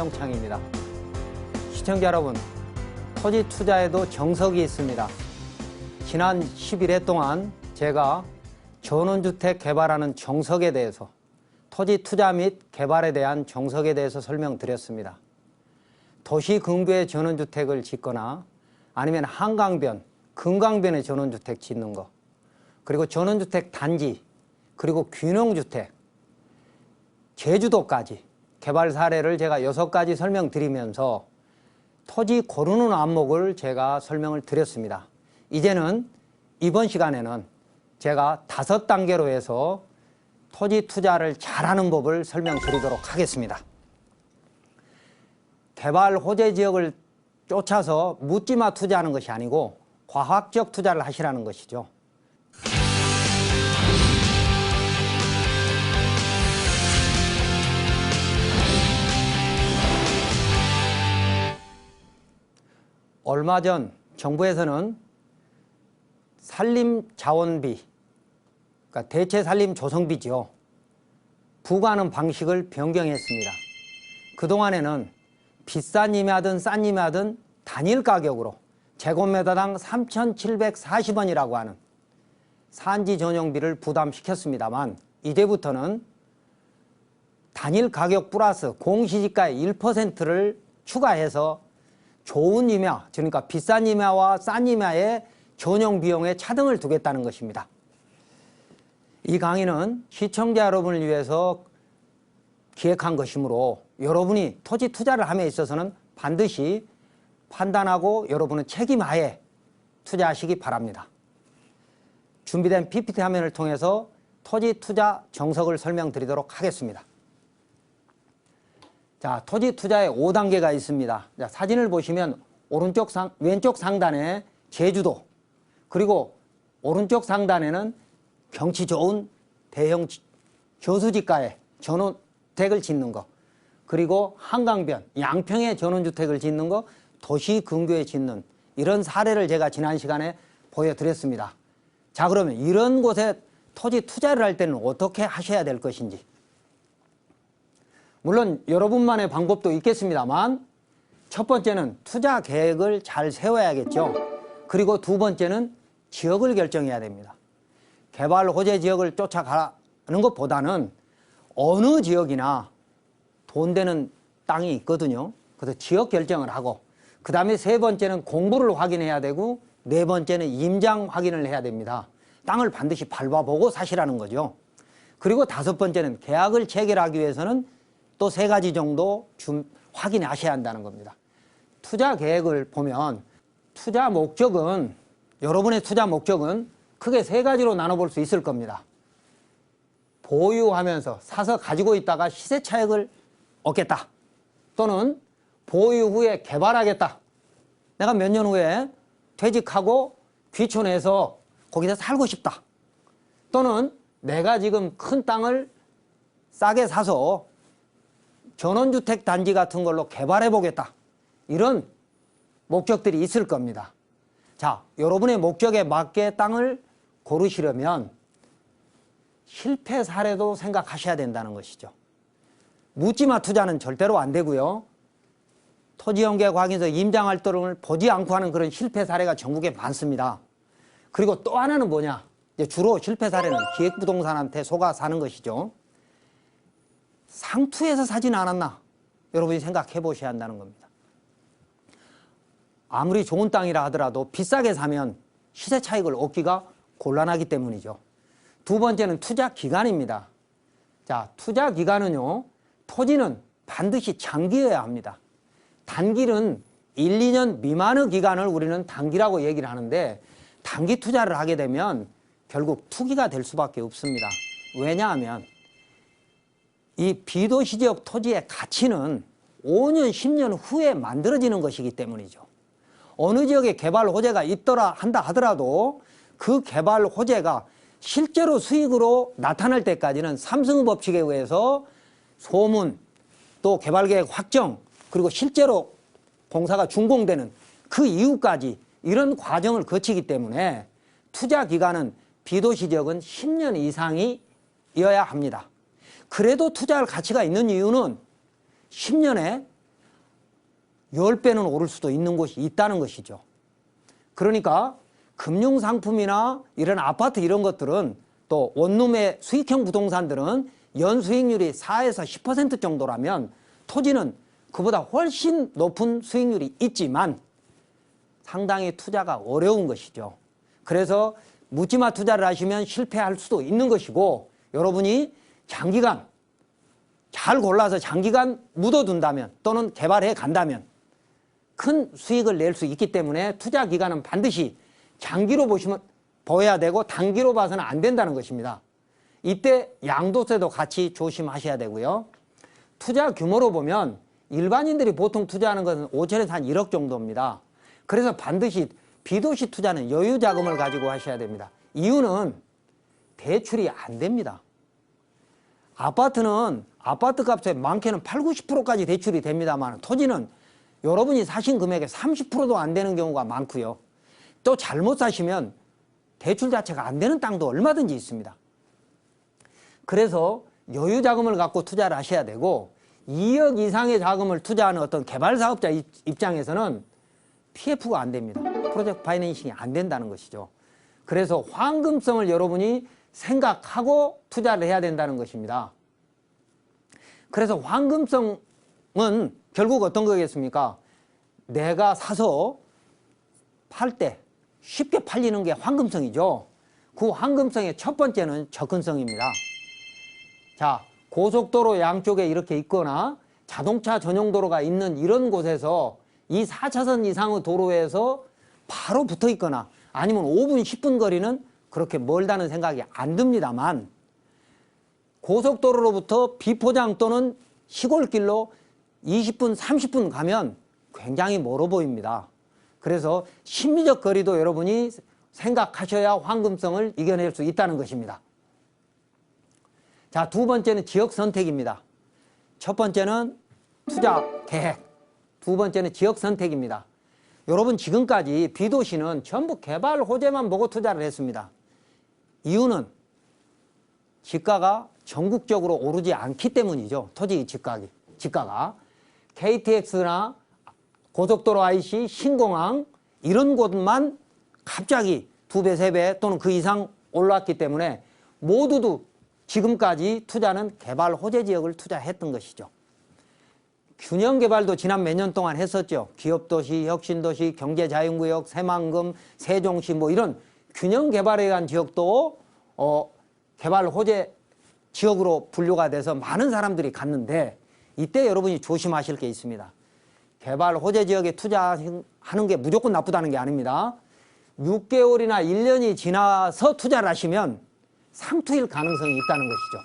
하영창입니다. 시청자 여러분, 토지 투자에도 정석이 있습니다. 지난 11회 동안 제가 전원주택 개발하는 정석에 대해서, 토지 투자 및 개발에 대한 정석에 대해서 설명드렸습니다. 도시 근교에 전원주택을 짓거나 아니면 한강변, 금강변에 전원주택 짓는 거, 그리고 전원주택 단지, 그리고 균형주택, 제주도까지 개발 사례를 제가 6가지 설명드리면서 토지 고르는 안목을 제가 설명을 드렸습니다. 이제는 이번 시간에는 제가 5단계로 해서 토지 투자를 잘하는 법을 설명드리도록 하겠습니다. 개발 호재 지역을 쫓아서 묻지마 투자하는 것이 아니고 과학적 투자를 하시라는 것이죠. 얼마 전 정부에서는 산림자원비, 그러니까 대체 산림 조성비죠, 부과하는 방식을 변경했습니다. 그동안에는 비싼 임야든 싼 임야든 단일 가격으로 제곱미터당 3,740원이라고 하는 산지 전용비를 부담시켰습니다만, 이제부터는 단일 가격 플러스 공시지가의 1%를 추가해서 좋은 임야, 그러니까 비싼 임야와 싼 임야의 전용 비용에 차등을 두겠다는 것입니다. 이 강의는 시청자 여러분을 위해서 기획한 것이므로 여러분이 토지 투자를 함에 있어서는 반드시 판단하고 여러분은 책임하에 투자하시기 바랍니다. 준비된 PPT 화면을 통해서 토지 투자 정석을 설명드리도록 하겠습니다. 자, 토지 투자의 5단계가 있습니다. 자, 사진을 보시면 왼쪽 상단에 제주도, 그리고 오른쪽 상단에는 경치 좋은 대형 저수지가에 전원주택을 짓는 거, 그리고 한강변, 양평에 전원주택을 짓는 거, 도시 근교에 짓는 이런 사례를 제가 지난 시간에 보여드렸습니다. 자, 그러면 이런 곳에 토지 투자를 할 때는 어떻게 하셔야 될 것인지. 물론 여러분만의 방법도 있겠습니다만, 첫 번째는 투자 계획을 잘 세워야겠죠. 그리고 두 번째는 지역을 결정해야 됩니다. 개발 호재 지역을 쫓아가는 것보다는 어느 지역이나 돈 되는 땅이 있거든요. 그래서 지역 결정을 하고, 그 다음에 세 번째는 공부를 확인해야 되고, 네 번째는 임장 확인을 해야 됩니다. 땅을 반드시 밟아보고 사시라는 거죠. 그리고 다섯 번째는 계약을 체결하기 위해서는 또 3가지 정도 확인하셔야 한다는 겁니다. 투자 계획을 보면 투자 목적은, 여러분의 투자 목적은 크게 3가지로 나눠볼 수 있을 겁니다. 보유하면서 사서 가지고 있다가 시세 차익을 얻겠다, 또는 보유 후에 개발하겠다, 내가 몇 년 후에 퇴직하고 귀촌해서 거기서 살고 싶다, 또는 내가 지금 큰 땅을 싸게 사서 전원주택 단지 같은 걸로 개발해 보겠다, 이런 목적들이 있을 겁니다. 자, 여러분의 목적에 맞게 땅을 고르시려면 실패 사례도 생각하셔야 된다는 것이죠. 묻지마 투자는 절대로 안 되고요. 토지연계과학에서 임장활동을 보지 않고 하는 그런 실패 사례가 전국에 많습니다. 그리고 또 하나는 뭐냐, 이제 주로 실패 사례는 기획부동산한테 속아 사는 것이죠. 상투에서 사진 않았나, 여러분이 생각해 보셔야 한다는 겁니다. 아무리 좋은 땅이라 하더라도 비싸게 사면 시세 차익을 얻기가 곤란하기 때문이죠. 두 번째는 투자 기간입니다. 자, 투자 기간은요, 토지는 반드시 장기여야 합니다. 단기는 1, 2년 미만의 기간을 우리는 단기라고 얘기를 하는데, 단기 투자를 하게 되면 결국 투기가 될 수밖에 없습니다. 왜냐하면 이 비도시 지역 토지의 가치는 5년, 10년 후에 만들어지는 것이기 때문이죠. 어느 지역에 개발 호재가 있더라 한다 하더라도 그 개발 호재가 실제로 수익으로 나타날 때까지는 삼승 법칙에 의해서 소문, 또 개발계획 확정, 그리고 실제로 공사가 준공되는 그 이후까지 이런 과정을 거치기 때문에 투자 기간은 비도시 지역은 10년 이상이어야 합니다. 그래도 투자할 가치가 있는 이유는 10년에 10배는 오를 수도 있는 곳이 있다는 것이죠. 그러니까 금융상품이나 이런 아파트 이런 것들은 또 원룸의 수익형 부동산들은 연수익률이 4에서 10% 정도라면 토지는 그보다 훨씬 높은 수익률이 있지만 상당히 투자가 어려운 것이죠. 그래서 묻지마 투자를 하시면 실패할 수도 있는 것이고, 여러분이 장기간 잘 골라서 장기간 묻어둔다면 또는 개발해 간다면 큰 수익을 낼 수 있기 때문에 투자 기간은 반드시 장기로 보여야 되고 단기로 봐서는 안 된다는 것입니다. 이때 양도세도 같이 조심하셔야 되고요. 투자 규모로 보면 일반인들이 보통 투자하는 것은 5천에서 한 1억 정도입니다. 그래서 반드시 B도시 투자는 여유 자금을 가지고 하셔야 됩니다. 이유는 대출이 안 됩니다. 아파트는 아파트 값에 많게는 8, 90%까지 대출이 됩니다만 토지는 여러분이 사신 금액의 30%도 안 되는 경우가 많고요. 또 잘못 사시면 대출 자체가 안 되는 땅도 얼마든지 있습니다. 그래서 여유 자금을 갖고 투자를 하셔야 되고, 2억 이상의 자금을 투자하는 어떤 개발 사업자 입장에서는 PF가 안 됩니다. 프로젝트 파이낸싱이 안 된다는 것이죠. 그래서 황금성을 여러분이 생각하고 투자를 해야 된다는 것입니다. 그래서 황금성은 결국 어떤 거겠습니까? 내가 사서 팔 때 쉽게 팔리는 게 황금성이죠. 그 황금성의 첫 번째는 접근성입니다. 자, 고속도로 양쪽에 이렇게 있거나 자동차 전용도로가 있는 이런 곳에서 이 4차선 이상의 도로에서 바로 붙어 있거나 아니면 5분, 10분 거리는 그렇게 멀다는 생각이 안 듭니다만, 고속도로로부터 비포장 또는 시골길로 20분, 30분 가면 굉장히 멀어 보입니다. 그래서 심리적 거리도 여러분이 생각하셔야 황금성을 이겨낼 수 있다는 것입니다. 자, 두 번째는 지역 선택입니다. 첫 번째는 투자 계획, 두 번째는 지역 선택입니다. 여러분, 지금까지 B도시는 전부 개발 호재만 보고 투자를 했습니다. 이유는 지가가 전국적으로 오르지 않기 때문이죠. 토지 지가가. KTX나 고속도로 IC, 신공항 이런 곳만 갑자기 2배, 3배 또는 그 이상 올랐기 때문에 모두도 지금까지 투자는 개발 호재 지역을 투자했던 것이죠. 균형 개발도 지난 몇 년 동안 했었죠. 기업도시, 혁신도시, 경제자연구역, 새만금, 세종시 뭐 이런 균형 개발에 의한 지역도 개발 호재 지역으로 분류가 돼서 많은 사람들이 갔는데, 이때 여러분이 조심하실 게 있습니다. 개발 호재 지역에 투자하는 게 무조건 나쁘다는 게 아닙니다. 6개월이나 1년이 지나서 투자를 하시면 상투일 가능성이 있다는 것이죠.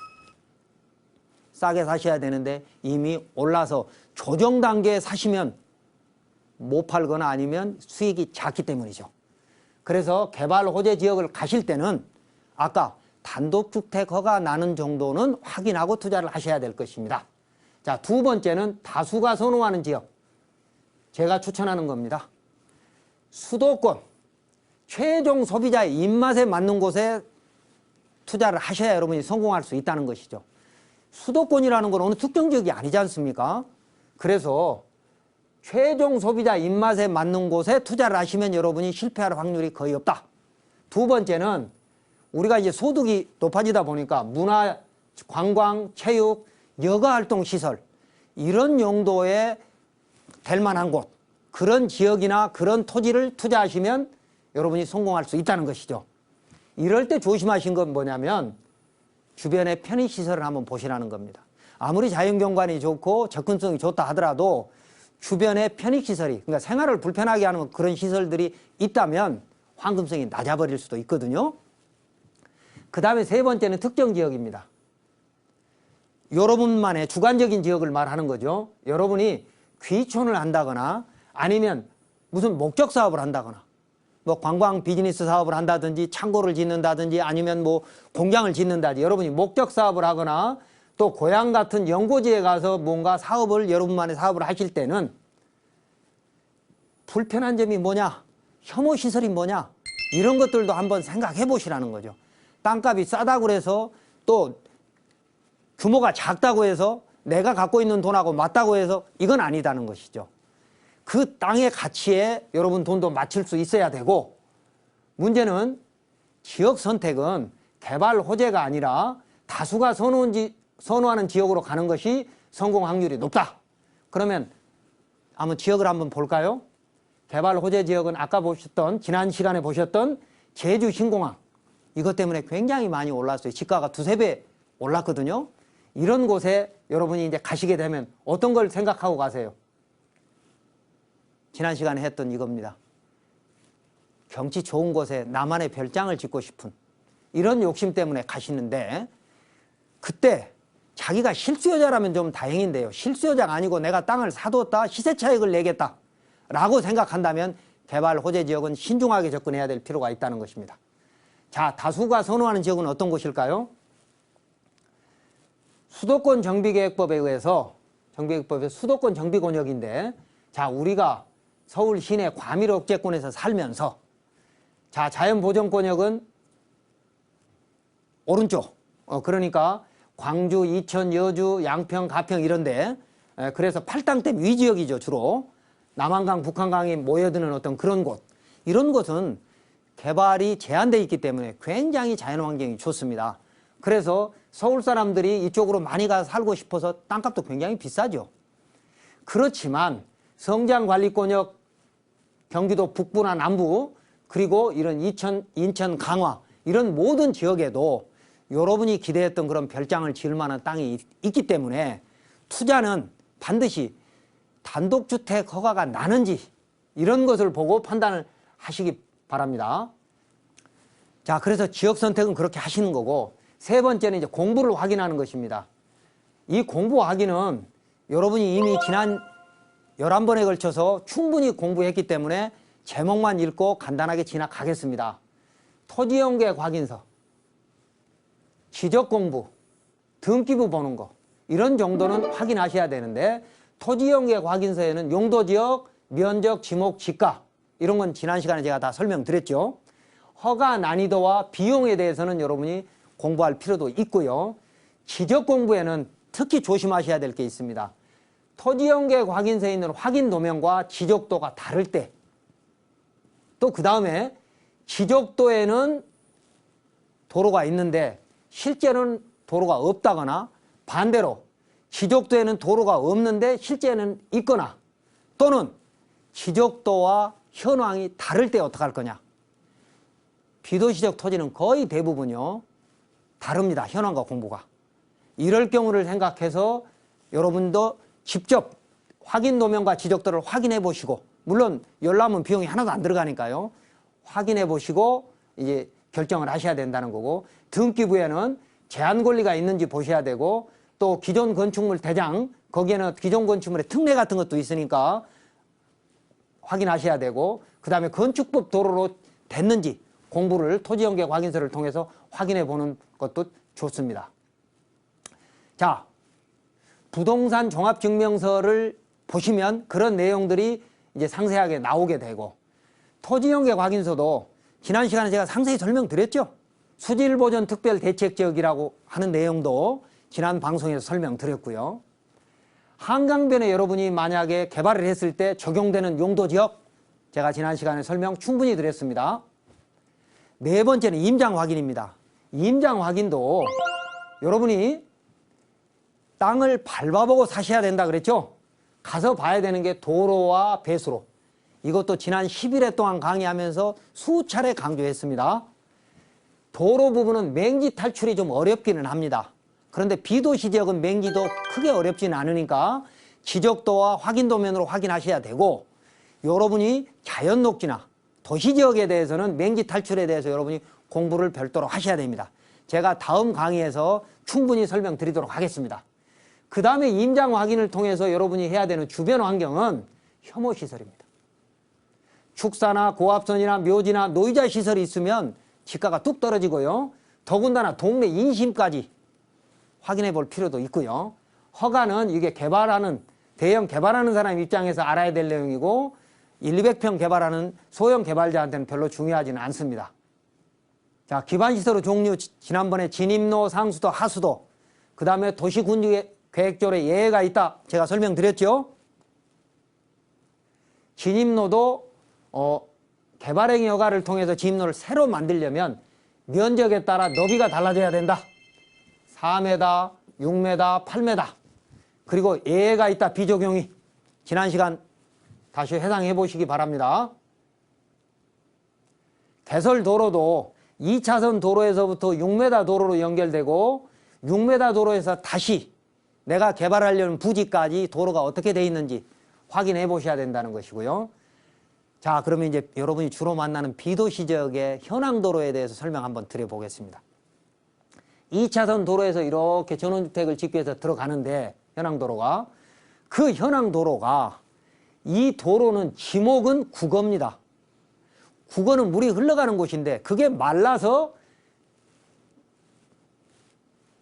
싸게 사셔야 되는데 이미 올라서 조정 단계에 사시면 못 팔거나 아니면 수익이 작기 때문이죠. 그래서 개발 호재 지역을 가실 때는 아까 단독주택 허가 나는 정도는 확인하고 투자를 하셔야 될 것입니다. 자, 두 번째는 다수가 선호하는 지역. 제가 추천하는 겁니다. 수도권, 최종 소비자의 입맛에 맞는 곳에 투자를 하셔야 여러분이 성공할 수 있다는 것이죠. 수도권이라는 건 어느 특정 지역이 아니지 않습니까? 그래서 최종 소비자 입맛에 맞는 곳에 투자를 하시면 여러분이 실패할 확률이 거의 없다. 두 번째는 우리가 이제 소득이 높아지다 보니까 문화, 관광, 체육, 여가활동 시설 이런 용도에 될 만한 곳, 그런 지역이나 그런 토지를 투자하시면 여러분이 성공할 수 있다는 것이죠. 이럴 때 조심하신 건 뭐냐면 주변의 편의시설을 한번 보시라는 겁니다. 아무리 자연경관이 좋고 접근성이 좋다 하더라도 주변에 편의시설이, 그러니까 생활을 불편하게 하는 그런 시설들이 있다면 황금성이 낮아버릴 수도 있거든요. 그 다음에 세 번째는 특정 지역입니다. 여러분만의 주관적인 지역을 말하는 거죠. 여러분이 귀촌을 한다거나 아니면 무슨 목적 사업을 한다거나 뭐 관광 비즈니스 사업을 한다든지 창고를 짓는다든지 아니면 뭐 공장을 짓는다든지 여러분이 목적 사업을 하거나 또 고향 같은 연고지에 가서 뭔가 사업을 여러분만의 사업을 하실 때는 불편한 점이 뭐냐, 혐오시설이 뭐냐 이런 것들도 한번 생각해 보시라는 거죠. 땅값이 싸다고 해서 또 규모가 작다고 해서 내가 갖고 있는 돈하고 맞다고 해서 이건 아니다는 것이죠. 그 땅의 가치에 여러분 돈도 맞출 수 있어야 되고, 문제는 지역 선택은 개발 호재가 아니라 다수가 선호하는 지역으로 가는 것이 성공 확률이 높다. 그러면 한번 지역을 한번 볼까요? 개발 호재 지역은 아까 보셨던, 지난 시간에 보셨던 제주 신공항, 이것 때문에 굉장히 많이 올랐어요. 지가가 두세 배 올랐거든요. 이런 곳에 여러분이 이제 가시게 되면 어떤 걸 생각하고 가세요? 지난 시간에 했던 이겁니다. 경치 좋은 곳에 나만의 별장을 짓고 싶은 이런 욕심 때문에 가시는데, 그때 자기가 실수요자라면 좀 다행인데요. 실수요자가 아니고 내가 땅을 사뒀다, 시세 차익을 내겠다 라고 생각한다면 개발 호재 지역은 신중하게 접근해야 될 필요가 있다는 것입니다. 자, 다수가 선호하는 지역은 어떤 곳일까요? 수도권 정비계획법에 의해서, 정비계획법의 수도권 정비권역인데, 자, 우리가 서울 시내 과밀 억제권에서 살면서, 자, 자연보전권역은 오른쪽, 그러니까 광주, 이천, 여주, 양평, 가평 이런데, 그래서 팔당댐 위지역이죠. 주로 남한강, 북한강이 모여드는 어떤 그런 곳, 이런 곳은 개발이 제한되어 있기 때문에 굉장히 자연환경이 좋습니다. 그래서 서울 사람들이 이쪽으로 많이 가서 살고 싶어서 땅값도 굉장히 비싸죠. 그렇지만 성장관리권역, 경기도 북부나 남부, 그리고 이런 인천, 강화 이런 모든 지역에도 여러분이 기대했던 그런 별장을 지을 만한 땅이 있기 때문에 투자는 반드시 단독주택 허가가 나는지 이런 것을 보고 판단을 하시기 바랍니다. 자, 그래서 지역 선택은 그렇게 하시는 거고, 세 번째는 이제 공부를 확인하는 것입니다. 이 공부 확인은 여러분이 이미 지난 11번에 걸쳐서 충분히 공부했기 때문에 제목만 읽고 간단하게 지나가겠습니다. 토지연계획 확인서, 지적공부, 등기부 보는 거, 이런 정도는 확인하셔야 되는데, 토지연계획 확인서에는 용도지역, 면적, 지목, 지가 이런 건 지난 시간에 제가 다 설명드렸죠. 허가 난이도와 비용에 대해서는 여러분이 공부할 필요도 있고요. 지적공부에는 특히 조심하셔야 될 게 있습니다. 토지연계획 확인서에 있는 확인 도면과 지적도가 다를 때, 또 그 다음에 지적도에는 도로가 있는데 실제로는 도로가 없다거나, 반대로 지적도에는 도로가 없는데 실제는 있거나, 또는 지적도와 현황이 다를 때 어떡할 거냐. 비도시적 토지는 거의 대부분요 다릅니다. 현황과 공부가. 이럴 경우를 생각해서 여러분도 직접 확인 도면과 지적도를 확인해 보시고, 물론 열람은 비용이 하나도 안 들어가니까요, 확인해 보시고 이제 결정을 하셔야 된다는 거고, 등기부에는 제한 권리가 있는지 보셔야 되고, 또 기존 건축물 대장, 거기에는 기존 건축물의 특례 같은 것도 있으니까 확인하셔야 되고, 그 다음에 건축법 도로로 됐는지 공부를 토지연계획 확인서를 통해서 확인해 보는 것도 좋습니다. 자, 부동산 종합증명서를 보시면 그런 내용들이 이제 상세하게 나오게 되고, 토지연계획 확인서도 지난 시간에 제가 상세히 설명드렸죠. 수질보전 특별대책지역이라고 하는 내용도 지난 방송에서 설명드렸고요. 한강변에 여러분이 만약에 개발을 했을 때 적용되는 용도지역, 제가 지난 시간에 설명 충분히 드렸습니다. 네 번째는 임장 확인입니다. 임장 확인도 여러분이 땅을 밟아보고 사셔야 된다 그랬죠. 가서 봐야 되는 게 도로와 배수로. 이것도 지난 10일에 동안 강의하면서 수차례 강조했습니다. 도로 부분은 맹지 탈출이 좀 어렵기는 합니다. 그런데 비도시 지역은 맹지도 크게 어렵지는 않으니까 지적도와 확인 도면으로 확인하셔야 되고, 여러분이 자연 녹지나 도시 지역에 대해서는 맹지 탈출에 대해서 여러분이 공부를 별도로 하셔야 됩니다. 제가 다음 강의에서 충분히 설명드리도록 하겠습니다. 그 다음에 임장 확인을 통해서 여러분이 해야 되는 주변 환경은 혐오시설입니다. 축사나 고압선이나 묘지나 노이자 시설이 있으면 지가가 뚝 떨어지고요. 더군다나 동네 인심까지 확인해 볼 필요도 있고요. 허가는 이게 개발하는, 대형 개발하는 사람 입장에서 알아야 될 내용이고, 1,200평 개발하는 소형 개발자한테는 별로 중요하지는 않습니다. 자, 기반시설의 종류, 지난번에 진입로, 상수도, 하수도, 그 다음에 도시군계획조례 예외가 있다 제가 설명드렸죠. 진입로도 개발행위 허가를 통해서 진입로를 새로 만들려면 면적에 따라 너비가 달라져야 된다. 4m, 6m, 8m. 그리고 예외가 있다. 비적용이. 지난 시간 다시 해당해 보시기 바랍니다. 개설도로도 2차선 도로에서부터 6m 도로로 연결되고 6m 도로에서 다시 내가 개발하려는 부지까지 도로가 어떻게 돼 있는지 확인해 보셔야 된다는 것이고요. 자, 그러면 이제 여러분이 주로 만나는 비도시 지역의 현황도로에 대해서 설명 한번 드려보겠습니다. 2차선 도로에서 이렇게 전원주택을 짓기 위해서 들어가는데 현황도로가 그 현황도로가 이 도로는 지목은 국어입니다. 국어는 물이 흘러가는 곳인데 그게 말라서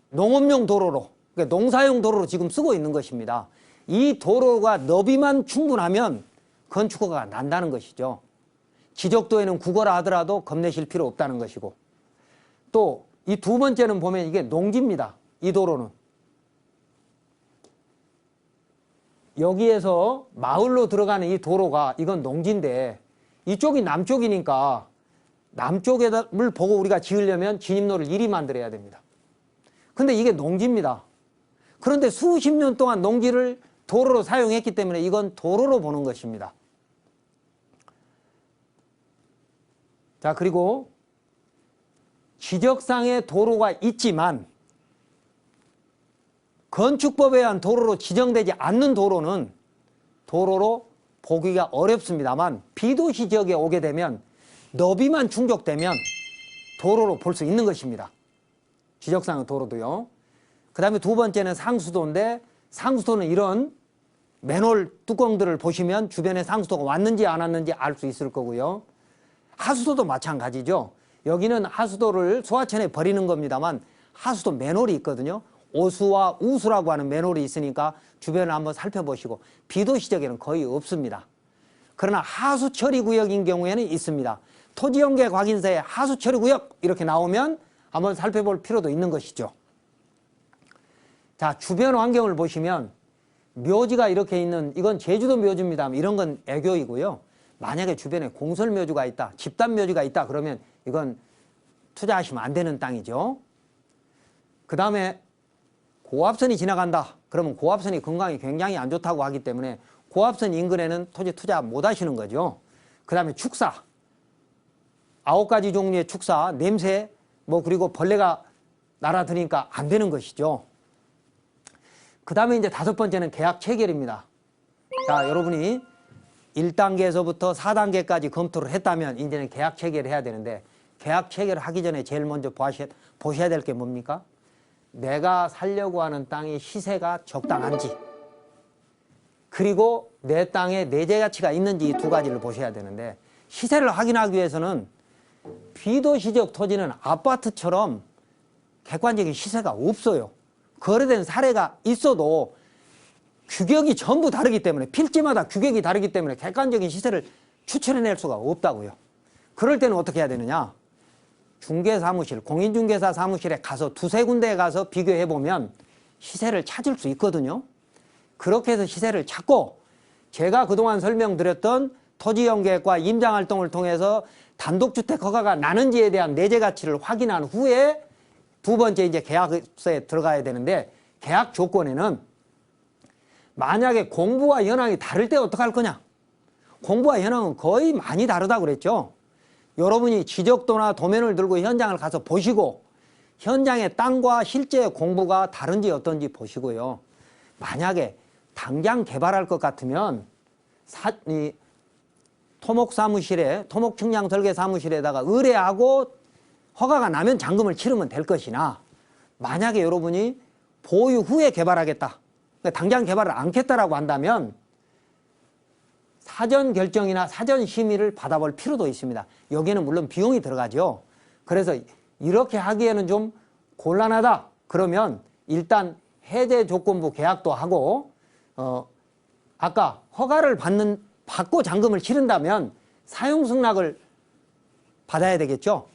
농업용 도로로 그러니까 농사용 도로로 지금 쓰고 있는 것입니다. 이 도로가 너비만 충분하면 건축허가가 난다는 것이죠. 지적도에는 국어라 하더라도 겁내실 필요 없다는 것이고 또 이 두 번째는 보면 이게 농지입니다. 이 도로는. 여기에서 마을로 들어가는 이 도로가 이건 농지인데 이쪽이 남쪽이니까 남쪽을 보고 우리가 지으려면 진입로를 이리 만들어야 됩니다. 근데 이게 농지입니다. 그런데 수십 년 동안 농지를 도로로 사용했기 때문에 이건 도로로 보는 것입니다. 자, 그리고 지적상의 도로가 있지만 건축법에 의한 도로로 지정되지 않는 도로는 도로로 보기가 어렵습니다만 비도시 지역에 오게 되면 너비만 충족되면 도로로 볼 수 있는 것입니다. 지적상의 도로도요. 그 다음에 두 번째는 상수도인데 상수도는 이런 맨홀 뚜껑들을 보시면 주변에 상수도가 왔는지 안 왔는지 알 수 있을 거고요. 하수도도 마찬가지죠. 여기는 하수도를 소하천에 버리는 겁니다만 하수도 맨홀이 있거든요. 오수와 우수라고 하는 맨홀이 있으니까 주변을 한번 살펴보시고 비도시 지역에는 거의 없습니다. 그러나 하수처리구역인 경우에는 있습니다. 토지연계 확인서에 하수처리구역 이렇게 나오면 한번 살펴볼 필요도 있는 것이죠. 자, 주변 환경을 보시면 묘지가 이렇게 있는 이건 제주도 묘지입니다. 이런 건 애교이고요. 만약에 주변에 공설묘지가 있다, 집단묘지가 있다 그러면 이건 투자하시면 안 되는 땅이죠. 그 다음에 고압선이 지나간다. 그러면 고압선이 건강이 굉장히 안 좋다고 하기 때문에 고압선 인근에는 토지 투자 못 하시는 거죠. 그 다음에 축사. 9가지 종류의 축사, 냄새, 그리고 벌레가 날아드니까 안 되는 것이죠. 그 다음에 이제 다섯 번째는 계약 체결입니다. 자, 여러분이 1단계에서부터 4단계까지 검토를 했다면 이제는 계약 체결을 해야 되는데 계약 체결을 하기 전에 제일 먼저 보셔야 될 게 뭡니까? 내가 살려고 하는 땅의 시세가 적당한지 그리고 내 땅에 내재 가치가 있는지 이 두 가지를 보셔야 되는데 시세를 확인하기 위해서는 비도시적 토지는 아파트처럼 객관적인 시세가 없어요. 거래된 사례가 있어도 규격이 전부 다르기 때문에 필지마다 규격이 다르기 때문에 객관적인 시세를 추천해낼 수가 없다고요. 그럴 때는 어떻게 해야 되느냐? 중개사무실, 공인중개사 사무실에 가서 두세 군데에 가서 비교해보면 시세를 찾을 수 있거든요. 그렇게 해서 시세를 찾고 제가 그동안 설명드렸던 토지연계획과 임장활동을 통해서 단독주택 허가가 나는지에 대한 내재가치를 확인한 후에 두 번째 이제 계약서에 들어가야 되는데 계약 조건에는 만약에 공부와 현황이 다를 때 어떡할 거냐? 공부와 현황은 거의 많이 다르다고 그랬죠. 여러분이 지적도나 도면을 들고 현장을 가서 보시고 현장의 땅과 실제 공부가 다른지 어떤지 보시고요. 만약에 당장 개발할 것 같으면 토목측량설계사무실에다가 의뢰하고 허가가 나면 잔금을 치르면 될 것이나 만약에 여러분이 보유 후에 개발하겠다. 당장 개발을 않겠다라고 한다면 사전 결정이나 사전 심의를 받아볼 필요도 있습니다. 여기에는 물론 비용이 들어가죠. 그래서 이렇게 하기에는 좀 곤란하다. 그러면 일단 해제 조건부 계약도 하고 아까 허가를 받고 잔금을 치른다면 사용 승낙을 받아야 되겠죠.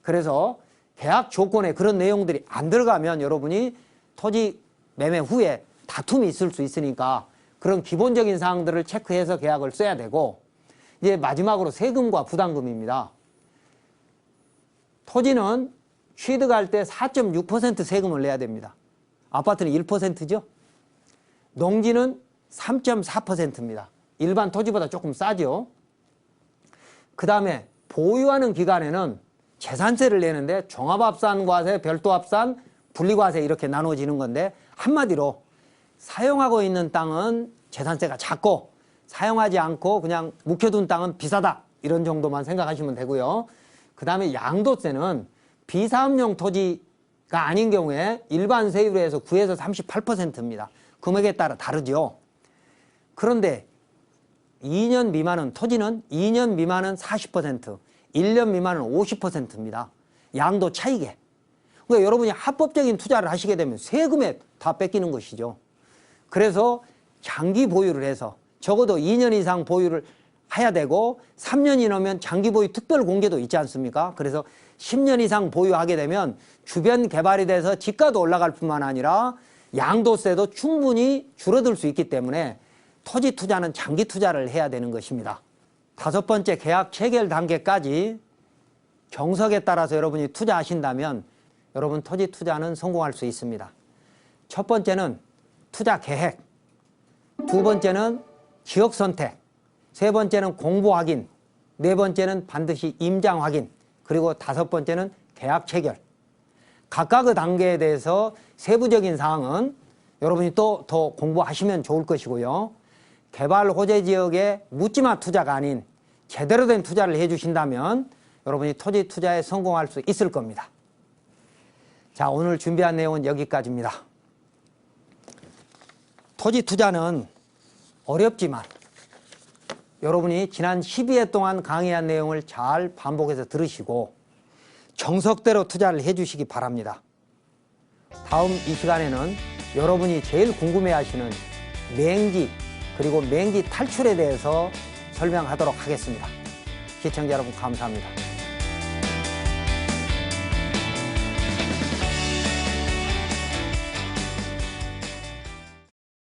그래서 계약 조건에 그런 내용들이 안 들어가면 여러분이 토지 매매 후에 다툼이 있을 수 있으니까 그런 기본적인 사항들을 체크해서 계약을 써야 되고, 이제 마지막으로 세금과 부담금입니다. 토지는 취득할 때 4.6% 세금을 내야 됩니다. 아파트는 1%죠. 농지는 3.4%입니다. 일반 토지보다 조금 싸죠. 그 다음에 보유하는 기간에는 재산세를 내는데 종합합산과세, 별도합산, 분리과세 이렇게 나눠지는 건데, 한마디로 사용하고 있는 땅은 재산세가 작고 사용하지 않고 그냥 묵혀둔 땅은 비싸다, 이런 정도만 생각하시면 되고요. 그 다음에 양도세는 비사업용 토지가 아닌 경우에 일반 세율에 해서 9에서 38%입니다. 금액에 따라 다르죠. 그런데 2년 미만은, 토지는 2년 미만은 40%, 1년 미만은 50%입니다. 양도 차이게. 그러니까 여러분이 합법적인 투자를 하시게 되면 세금에 다 뺏기는 것이죠. 그래서 장기 보유를 해서 적어도 2년 이상 보유를 해야 되고, 3년이 넘으면 장기 보유 특별 공개도 있지 않습니까? 그래서 10년 이상 보유하게 되면 주변 개발이 돼서 집가도 올라갈 뿐만 아니라 양도세도 충분히 줄어들 수 있기 때문에 토지 투자는 장기 투자를 해야 되는 것입니다. 5번째, 계약 체결 단계까지 정석에 따라서 여러분이 투자하신다면 여러분 토지 투자는 성공할 수 있습니다. 첫 번째는 투자 계획, 두 번째는 지역 선택, 세 번째는 공보 확인, 네 번째는 반드시 임장 확인, 그리고 5번째는 계약 체결. 각각의 단계에 대해서 세부적인 사항은 여러분이 또 더 공부하시면 좋을 것이고요. 개발 호재 지역에 묻지마 투자가 아닌 제대로 된 투자를 해주신다면 여러분이 토지 투자에 성공할 수 있을 겁니다. 자, 오늘 준비한 내용은 여기까지입니다. 토지 투자는 어렵지만 여러분이 지난 12회 동안 강의한 내용을 잘 반복해서 들으시고 정석대로 투자를 해주시기 바랍니다. 다음 이 시간에는 여러분이 제일 궁금해하시는 맹지, 그리고 맹지 탈출에 대해서 설명하도록 하겠습니다. 시청자 여러분, 감사합니다.